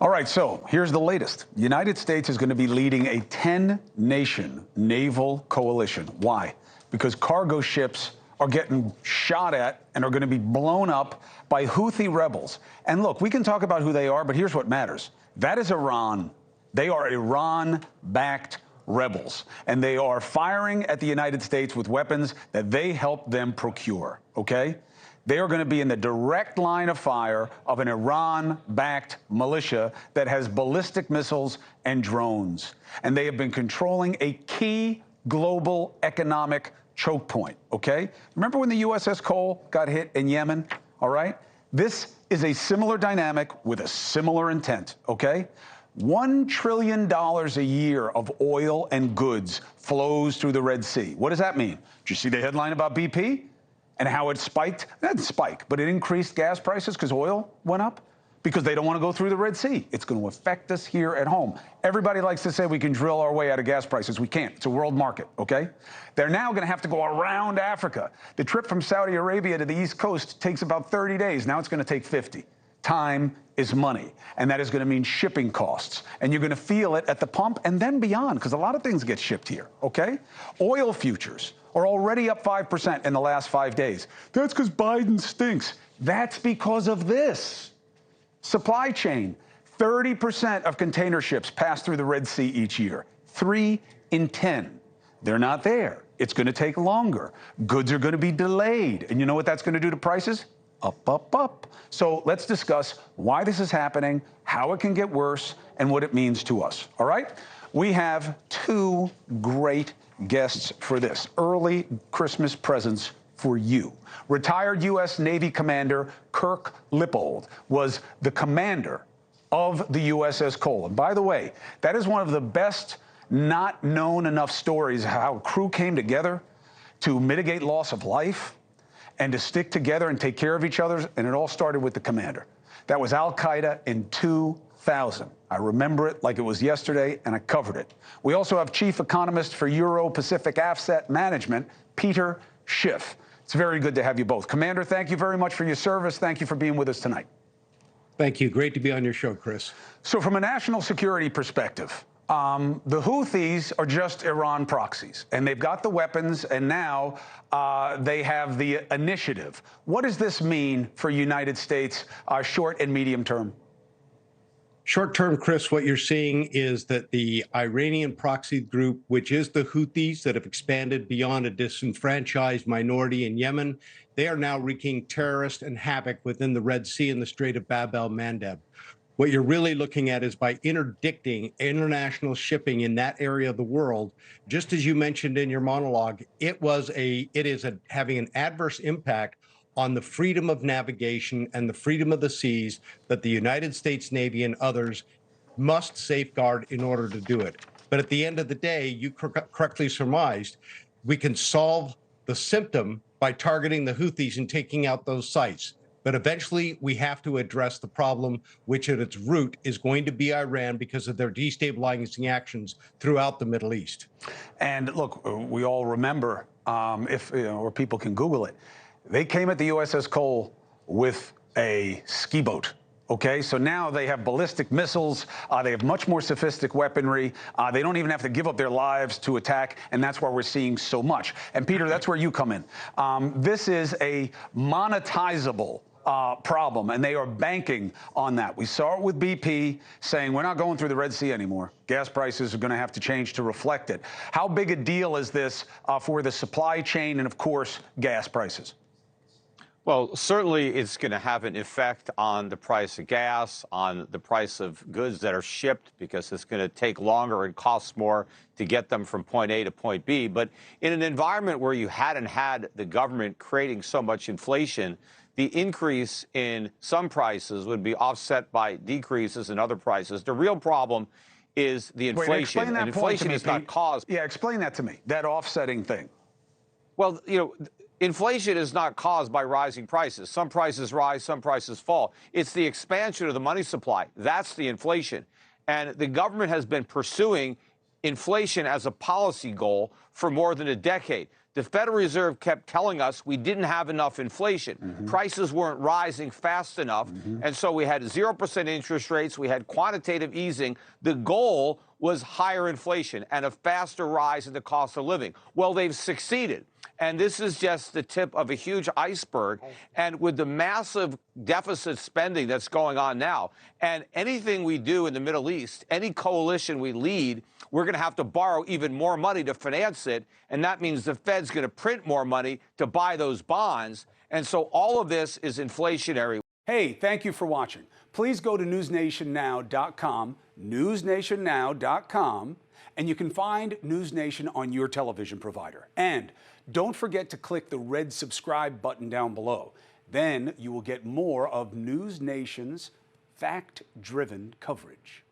All right, so here's the latest. The United States is going to be leading a 10-nation naval coalition. Why? Because cargo ships are getting shot at and are going to be blown up by Houthi rebels. And look, we can talk about who they are, but here's what matters. That is Iran. They are Iran-backed rebels, and they are firing at the United States with weapons that they helped them procure, okay? They are going to be in the direct line of fire of an Iran-backed militia that has ballistic missiles and drones. And they have been controlling a key global economic choke point, okay? Remember when the USS Cole got hit in Yemen, all right? This is a similar dynamic with a similar intent, okay? $1 trillion a year of oil and goods flows through the Red Sea. What does that mean? Did you see the headline about BP? And how it spiked? It didn't spike, but it increased gas prices because oil went up? Because they don't want to go through the Red Sea. It's going to affect us here at home. Everybody likes to say we can drill our way out of gas prices. We can't. It's a world market, okay? They're now going to have to go around Africa. The trip from Saudi Arabia to the East Coast takes about 30 days. Now it's going to take 50. Time is money, and that is going to mean shipping costs. And you're going to feel it at the pump and then beyond, because a lot of things get shipped here, okay? Oil futures are already up 5% in the last 5 days. That's because Biden stinks. That's because of this. Supply chain. 30% of container ships pass through the Red Sea each year. 3 in 10. They're not there. It's going to take longer. Goods are going to be delayed. And you know what that's going to do to prices? Up, up, up. So let's discuss why this is happening, how it can get worse, and what it means to us. All right? We have 2 great guests for this. Early Christmas presents for you. Retired U.S. Navy Commander Kirk Lippold was the commander of the USS Cole. And by the way, that is one of the best not known enough stories, how crew came together to mitigate loss of life and to stick together and take care of each other. And it all started with the commander. That was Al-Qaeda in 2000. I remember it like it was yesterday, and I covered it. We also have chief economist for Euro-Pacific Asset Management, Peter Schiff. It's very good to have you both. Commander, thank you very much for your service. Thank you for being with us tonight. Thank you. Great to be on your show, Chris. So from a national security perspective, the Houthis are just Iran proxies, and they've got the weapons, and now they have the initiative. What does this mean for United States short and medium term? Short term, Chris, what you're seeing is that the Iranian proxy group, which is the Houthis that have expanded beyond a disenfranchised minority in Yemen, they are now wreaking terrorist and havoc within the Red Sea and the Strait of Bab el-Mandeb. What you're really looking at is by interdicting international shipping in that area of the world, just as you mentioned in your monologue, it is having an adverse impact on the freedom of navigation and the freedom of the seas that the United States Navy and others must safeguard in order to do it. But at the end of the day, you correctly surmised, we can solve the symptom by targeting the Houthis and taking out those sites. But eventually, we have to address the problem, which at its root is going to be Iran because of their destabilizing actions throughout the Middle East. And look, we all remember, or people can Google it, they came at the USS Cole with a ski boat. Okay, so now they have ballistic missiles. They have much more sophisticated weaponry. They don't even have to give up their lives to attack, and that's why we're seeing so much. And Peter, that's where you come in. This is a monetizable problem, and they are banking on that. We saw it with BP saying we're not going through the Red Sea anymore. Gas prices are going to have to change to reflect it. How big a deal is this for the supply chain and, of course, gas prices? Well, certainly it's going to have an effect on the price of gas, on the price of goods that are shipped, because it's going to take longer and cost more to get them from point A to point B. But in an environment where you hadn't had the government creating so much inflation, the increase in some prices would be offset by decreases in other prices. The real problem is the inflation. And inflation is not caused. Yeah, explain that to me, that offsetting thing. Well, inflation is not caused by rising prices. Some prices rise, some prices fall. It's the expansion of the money supply. That's the inflation. And the government has been pursuing inflation as a policy goal for more than a decade. the Federal Reserve kept telling us we didn't have enough inflation. Prices weren't rising fast enough. And so we had 0% interest rates. We had quantitative easing. The goal was higher inflation and a faster rise in the cost of living. Well, they've succeeded. And this is just the tip of a huge iceberg. And with the massive deficit spending that's going on now, and anything we do in the Middle East, any coalition we lead, we're going to have to borrow even more money to finance it. And that means the Fed's going to print more money to buy those bonds. And so all of this is inflationary. Hey, thank you for watching. Please go to newsnationnow.com, newsnationnow.com, and you can find NewsNation on your television provider. And don't forget to click the red subscribe button down below. Then you will get more of NewsNation's fact-driven coverage.